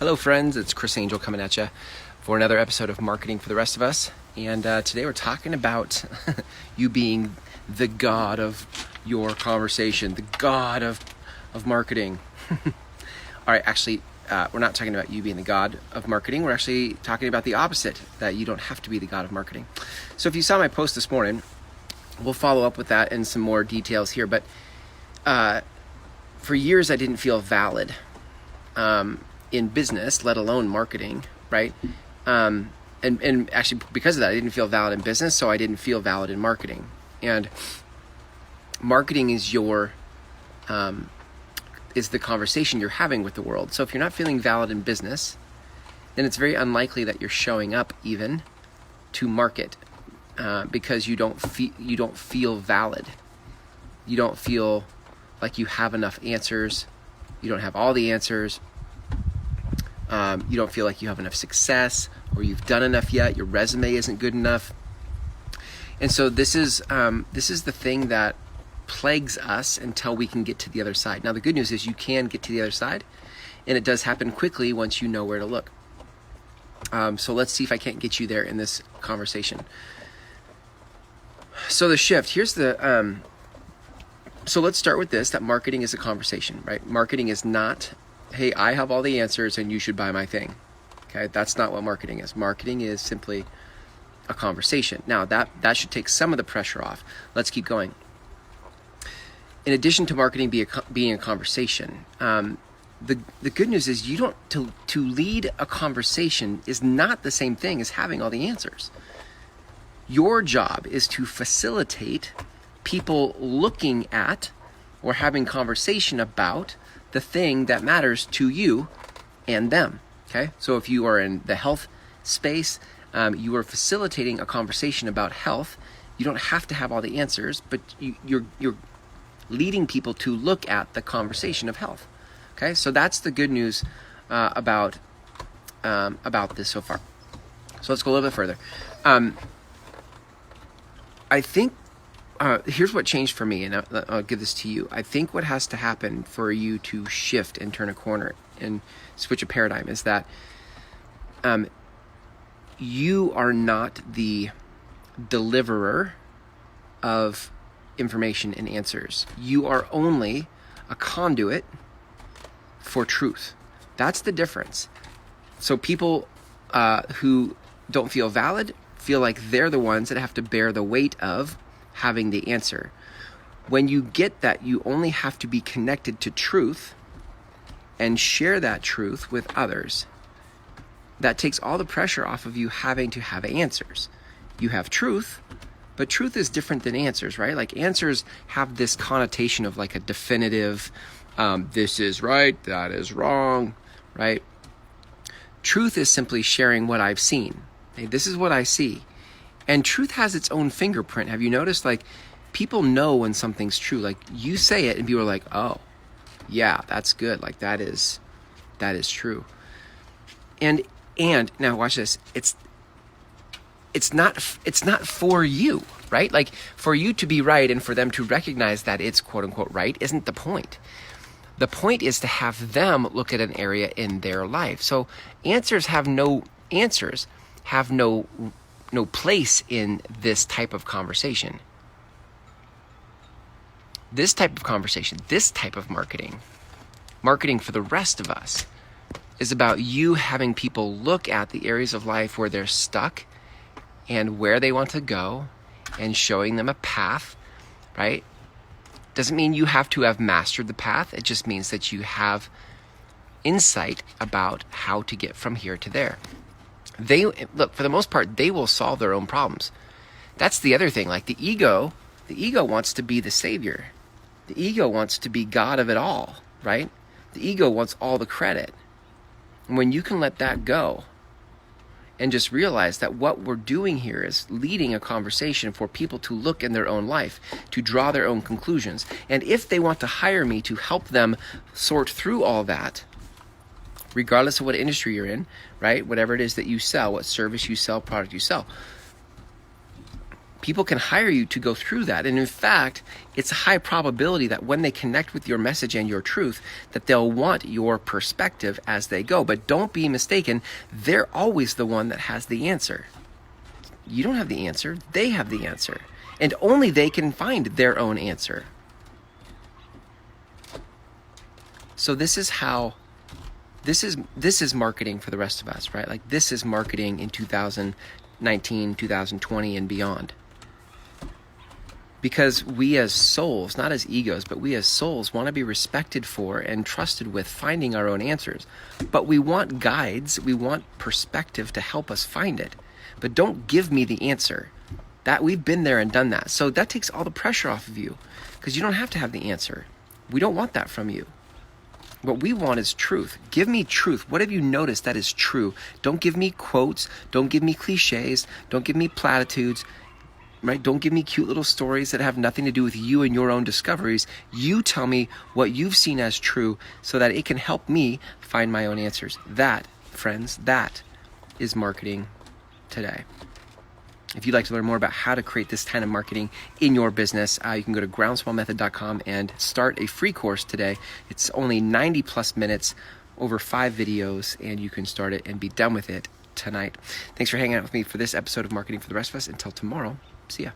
Hello friends, it's Chris Angel coming at you for another episode of Marketing for the Rest of Us. And today we're talking about you being the god of your conversation, the god of marketing. All right, actually, we're not talking about you being the god of marketing. We're actually talking about the opposite, that you don't have to be the god of marketing. So if you saw my post this morning, we'll follow up with that and some more details here. But for years, I didn't feel valid in business, let alone marketing, right? And actually, because of that, I didn't feel valid in business, so I didn't feel valid in marketing. And marketing is is the conversation you're having with the world. So if you're not feeling valid in business, then it's very unlikely that you're showing up even to market because you don't feel valid. You don't feel like you have enough answers. You don't have all the answers. You don't feel like you have enough success or you've done enough yet. Your resume isn't good enough. And so this is the thing that plagues us until we can get to the other side. Now, the good news is you can get to the other side, and it does happen quickly once you know where to look. So let's see if I can't get you there in this conversation. So the shift, so let's start with this, that marketing is a conversation, right? Marketing is not, hey, I have all the answers and you should buy my thing. Okay, that's not what marketing is. Marketing is simply a conversation. Now, that should take some of the pressure off. Let's keep going. In addition to marketing being a conversation, the good news is to lead a conversation is not the same thing as having all the answers. Your job is to facilitate people looking at or having conversation about the thing that matters to you and them. Okay, so if you are in the health space, you are facilitating a conversation about health. You don't have to have all the answers, but you're leading people to look at the conversation of health. Okay, so that's the good news about this so far. So let's go a little bit further. I think here's what changed for me, and I'll give this to you. I think what has to happen for you to shift and turn a corner and switch a paradigm is that you are not the deliverer of information and answers. You are only a conduit for truth. That's the difference. So people who don't feel valid feel like they're the ones that have to bear the weight of having the answer. When you get that, you only have to be connected to truth and share that truth with others. That takes all the pressure off of you having to have answers. You have truth, but truth is different than answers, right? Like answers have this connotation of like a definitive, this is right, that is wrong, right? Truth is simply sharing what I've seen. Hey, this is what I see. And truth has its own fingerprint. Have you noticed, like, people know when something's true? Like, you say it and people are like, oh, yeah, that's good. Like, that is true. And now watch this. It's not for you, right? Like, for you to be right and for them to recognize that it's quote unquote right isn't the point. The point is to have them look at an area in their life. So answers have no place in this type of conversation. This type of conversation, this type of marketing for the rest of us is about you having people look at the areas of life where they're stuck and where they want to go and showing them a path, right? Doesn't mean you have to have mastered the path. It just means that you have insight about how to get from here to there. For the most part, they will solve their own problems. That's the other thing. Like the ego wants to be the savior. The ego wants to be God of it all, right? The ego wants all the credit. And when you can let that go and just realize that what we're doing here is leading a conversation for people to look in their own life, to draw their own conclusions. And if they want to hire me to help them sort through all that, regardless of what industry you're in, right? Whatever it is that you sell, what service you sell, product you sell. People can hire you to go through that. And in fact, it's a high probability that when they connect with your message and your truth, that they'll want your perspective as they go. But don't be mistaken, they're always the one that has the answer. You don't have the answer, they have the answer. And only they can find their own answer. So this is marketing for the rest of us, right? Like this is marketing in 2019, 2020 and beyond. Because we as souls, not as egos, but we as souls want to be respected for and trusted with finding our own answers. But we want guides, we want perspective to help us find it. But don't give me the answer. That we've been there and done that. So that takes all the pressure off of you because you don't have to have the answer. We don't want that from you. What we want is truth. Give me truth. What have you noticed that is true? Don't give me quotes. Don't give me cliches. Don't give me platitudes. Right? Don't give me cute little stories that have nothing to do with you and your own discoveries. You tell me what you've seen as true so that it can help me find my own answers. That, friends, that is marketing today. If you'd like to learn more about how to create this kind of marketing in your business, you can go to groundswellmethod.com and start a free course today. It's only 90 plus minutes, over 5 videos, and you can start it and be done with it tonight. Thanks for hanging out with me for this episode of Marketing for the Rest of Us. Until tomorrow, see ya.